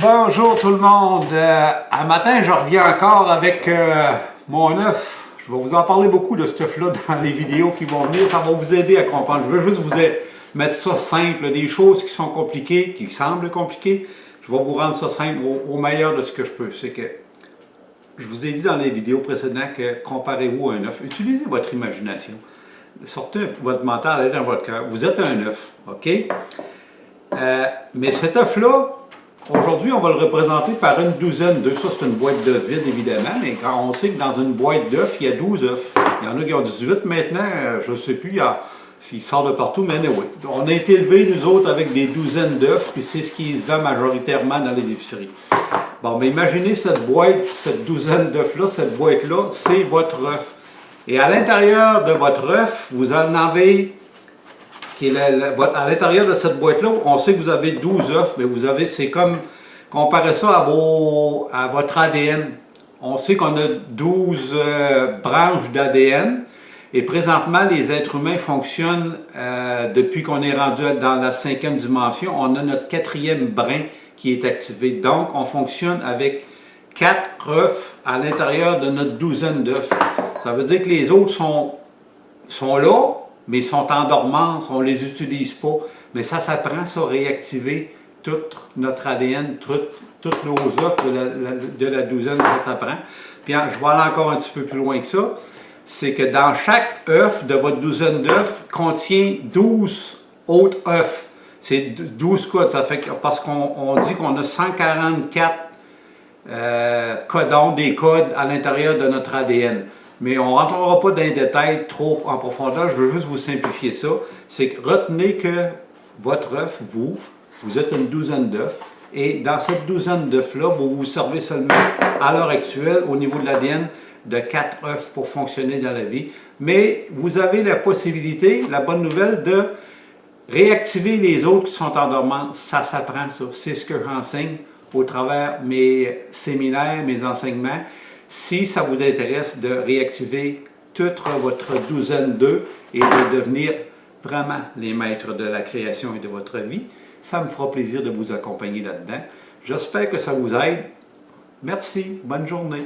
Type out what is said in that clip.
Bonjour tout le monde. Un matin, je reviens encore avec mon œuf. Je vais vous en parler beaucoup de ce œuf-là dans les vidéos qui vont venir. Ça va vous aider à comprendre. Je veux juste vous mettre ça simple. Des choses qui sont compliquées, qui semblent compliquées, je vais vous rendre ça simple au meilleur de ce que je peux. C'est que je vous ai dit dans les vidéos précédentes que comparez-vous à un œuf. Utilisez votre imagination. Sortez votre mental, allez dans votre cœur. Vous êtes un œuf, OK? Mais cet œuf-là, aujourd'hui, on va le représenter par une douzaine d'œufs. Ça, c'est une boîte d'œufs vide, évidemment, mais quand on sait que dans une boîte d'œufs, il y a 12 œufs. Il y en a qui ont 18 maintenant, je ne sais plus s'ils sortent de partout, mais anyway. On a été élevés, nous autres, avec des douzaines d'œufs, puis c'est ce qui se vend majoritairement dans les épiceries. Bon, mais imaginez cette boîte, cette douzaine d'œufs-là, cette boîte-là, c'est votre œuf. Et à l'intérieur de votre œuf, vous en avez... à l'intérieur de cette boîte-là, on sait que vous avez 12 œufs, mais vous avez, c'est comme, comparez ça à votre ADN. On sait qu'on a 12 branches d'ADN, et présentement, les êtres humains fonctionnent, depuis qu'on est rendu dans la 5e dimension, on a notre 4e brin qui est activé. Donc, on fonctionne avec 4 œufs à l'intérieur de notre douzaine d'œufs. Ça veut dire que les autres sont là, mais ils sont en dormance, on ne les utilise pas. Mais ça s'apprend, ça, réactiver tout notre ADN, tous nos œufs de la douzaine, ça s'apprend. Puis je vais aller encore un petit peu plus loin que ça, c'est que dans chaque œuf de votre douzaine d'œufs contient 12 autres œufs. C'est 12 codes, ça fait que, parce qu'on dit qu'on a 144 codons, des codes à l'intérieur de notre ADN. Mais on ne rentrera pas dans les détails trop en profondeur, je veux juste vous simplifier ça. C'est que retenez que votre œuf, vous êtes une douzaine d'œufs, et dans cette douzaine d'œufs-là, vous vous servez seulement, à l'heure actuelle, au niveau de l'ADN, de 4 œufs pour fonctionner dans la vie. Mais vous avez la possibilité, la bonne nouvelle, de réactiver les autres qui sont en dormance. Ça s'apprend, ça. C'est ce que j'enseigne au travers mes séminaires, mes enseignements. Si ça vous intéresse de réactiver toute votre douzaine d'œufs et de devenir vraiment les maîtres de la création et de votre vie, ça me fera plaisir de vous accompagner là-dedans. J'espère que ça vous aide. Merci. Bonne journée.